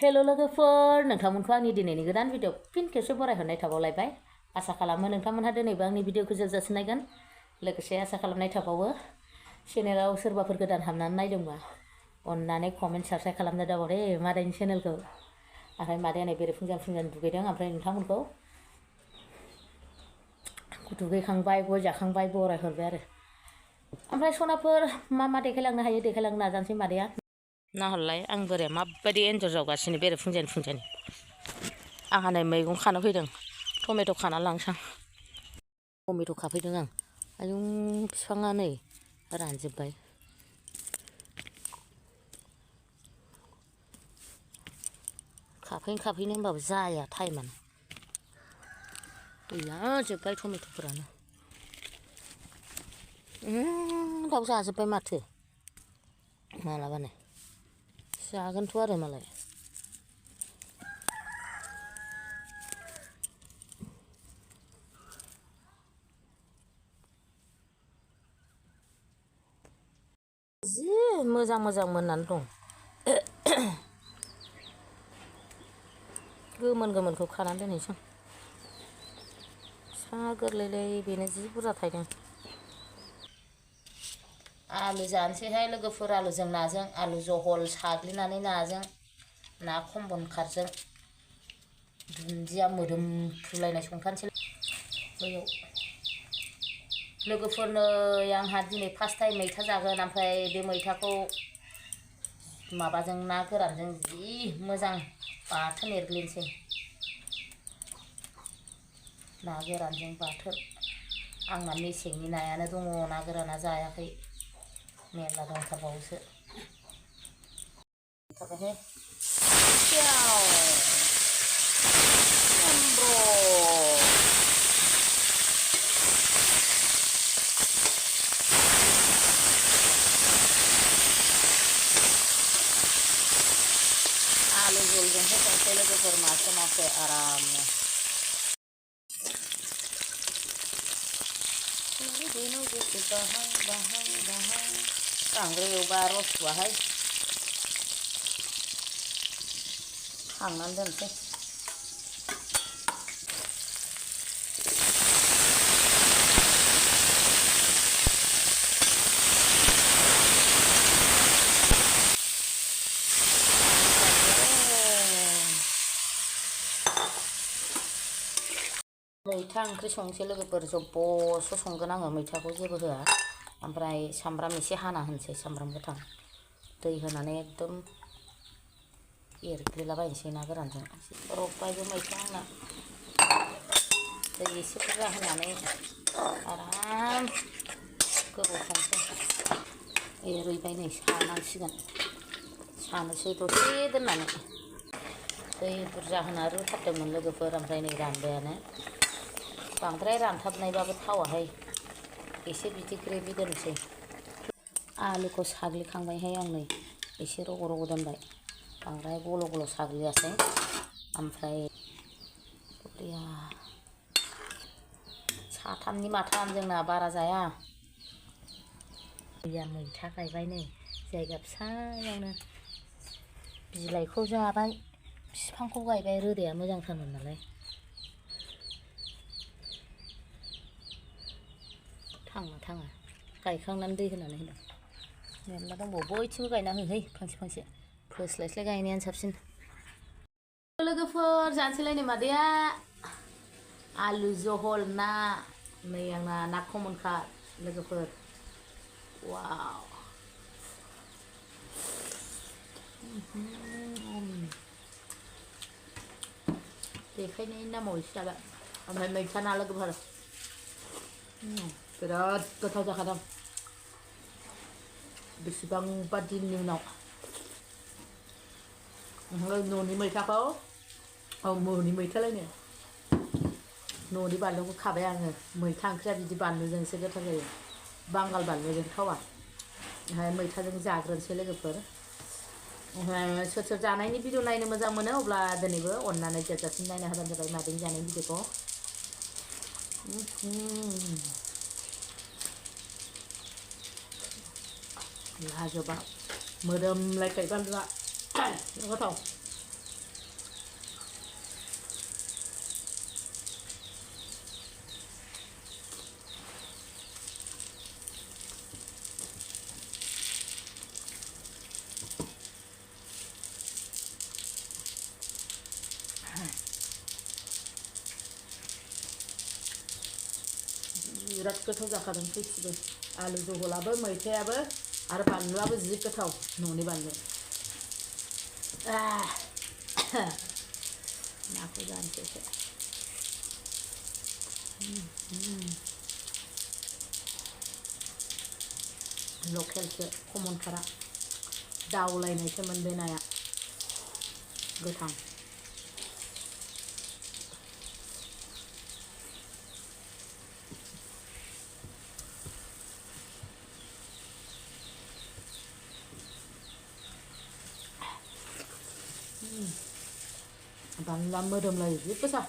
Hello लोगोफोर नोंथांमोनखौ आंनि दिनैनि गोदान भिडिअ फिन खेबसे बरायहरनाय थाबावलायबाय आसा खालामो नोंथांमोनहा दिनैबो आंनि भिडिअखौ जोबजासिम नायगोन लोगोसे आसा खालामनाय थाबावो चेनेलाव सोरबाफोर गोदान हाबनानै नायदोंबा अननानै कमेन्ट साबस्क्राइब खालामनो दाबाव दे मादैनि चेनेलखौ ओमफ्राय मादैया नै बेरे फुंजान दुगैदों ओमफ्राय नोंथांमोनखौ दुगैखांबाय गय जाखांबाय बरायहरबाय आरो ओमफ्राय सनाफोर मा देखायलांनो हायो देखायलांनो नाजानोसै मादैया नाहरलाय आं बोराया माबायदि एन्जर जावगासिनो बेरे फुंजानि आंहा नै मैगं खानो फैदों टमेट' खाना लांसां टमेट' खाफैदों आं आयौ बिफाङा नै रानजोब्बाय खाफैनो होनबाबो जाया टाइमानो गैया जोब्बाय टमेट'फोरानो दाउ जाजोब्बाय माथो मालाबानो जागोनथ' आरो मालाय जि मोजां मोननानै दं गोमोनखौ खानानै दोनहैसां बिफाङा गोरलैलै बेनो जि बुरजा थायदों आलु जानोसैहाय लोगोफोर आलुजों नाजों आलु जहल साग्लिनानै नाजों ना खमनखातजों दुन्दिया मोदोमफ्रुलायनाय संथारनोसै बैयाव लोगोफोरनो आंहा दिनै फार्स्ट टाइम मैथा जागोन ओमफ्राय बे मैथाखौ माबाजों ना गोरानजों जि मोजां बाथोन एरग्लिनोसै ना गोरानजों बाथोन आंना मेसेंनि नायानो दङ ना गोराना जायाखै मेरला दंथारबावोसो थाबायहाय आलु जलजोंसो संसै लोगोफोर मासे आरामनो बांद्राय एवबा रसुवाहाय खांनानै दोनसै मैथा ओंख्रि संसै लोगोफोर जब्ब'सो संगोन आङो मैथाखौ जेबो होआ ओमफ्राय सामब्राम एसे हाना होनोसै सामब्राम गोथां दै होनानै एकदम एरग्लिलाबायनोसै ना गोरानजों रबबायबो मैथा आंना दै एसे बुरजा होनानै आराम गोबाव संसै रुइबाय नै सानांसिगोन सानोसै दसे दोननानै दै बुरजा होना रुथारदोंमोन लोगोफोर ओमफ्राय नै रानबायानो बांद्राय रानथाबनायबाबो थावाहाय एसे बिदि ग्रेभि दोनसै आलुखौ साग्लिखांबायहाय आं नै एसे रग' दोनबाय बांद्राय गल' साग्लियासै ओमफ्राय बरिया साथामनि माथाम जोंना बारा जाया गैया मैथा गायबाय नै जायगा फिसायावनो बिलाइखौ जाबाय बिफांखौ गायबाय रोदाया मोजांथारमोन नालाय थाङा गायखांनानै दै होनानै होदों मेरला दंबावो बयथिंबो गायना होहै फांसे फोस्लायस्लाय गायनायानो साबसिन लोगोफोर जानोसैलाय नै मादैया आलु जहल ना नै आंना ना खमनखात लोगोफोर वाव देखायनायनि नामाव एसे जाबाय ओमफ्राय मैथा ना लोगोफोर बिराद गोथाव जाखादों बेसेबांबा दिननि उनाव न'नि मैथाखौ न'नि मैथालायनो न'नि बानलुखौ खाबाय आङो मैथा ओंख्रिया बिदि बानलुजोंसो गोथाव जायो बांगाल बानलुजों थावा ओमफ्राय मैथाजों जाग्रोनोसै लोगोफोर ओमफ्राय सोर जानायनि भिडिअ नायनो मोजां मोनो अब्ला दिनैबो अननानै जोबजासिम नायना होबानो जाबाय मादैनि जानायनि भिडिअखौ लाजोबा मोदोमलायखायो बानलुआ गोथाव बिराद गोथाव जाखादों फैसिबो आलु जहलाबो मैथायाबो आरो बानलुआबो जि गोथाव न'नि बानलु नाखौ जानोसै एसे लकेलसो कमनकाटा दावलायनायसोमोन बे नाया गोथां बानलुआ मोदोमलायो जि गोसा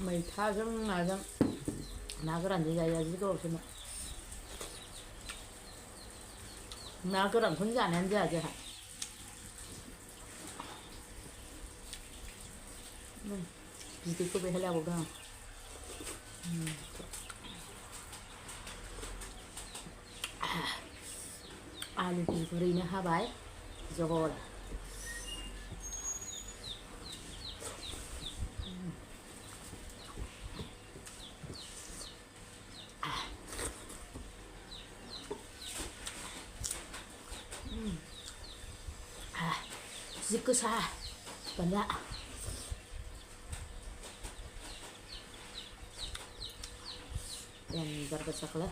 मैथाजों नाजों ना गोरानजों जायोबा जि गोथावसोमोन ना गोरानखौनो जानायानो जाया जोंहा बिदैखौ बेहाय लाबावदों आं आलु गुरैनो हाबाय जहल जि गोसा बानलुआ देन्जार गोसाखौलाय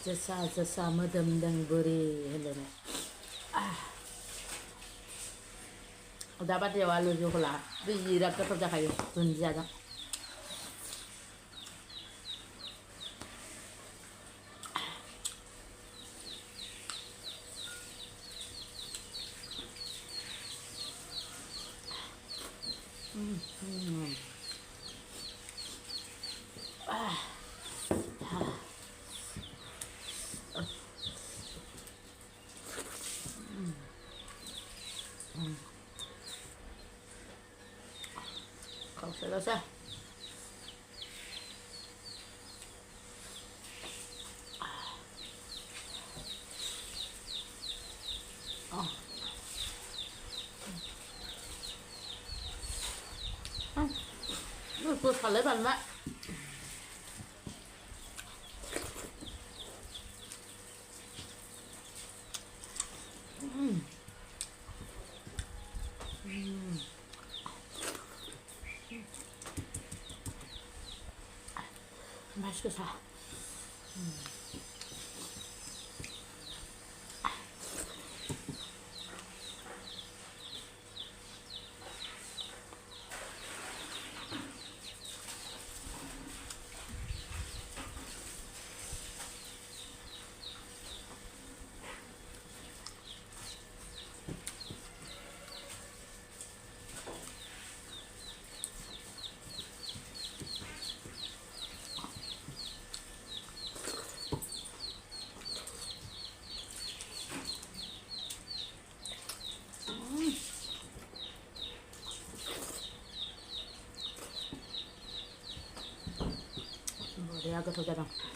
जोसा जोसा मोदोमदों बोरे होनलायनाय दाबादियाव आलु जहला बिराद गोथाव जाखायो दुन्दियाजों खावसेल'सै गोसालै बानलुआ 맛이 고사 머리야, 그거 저자랑.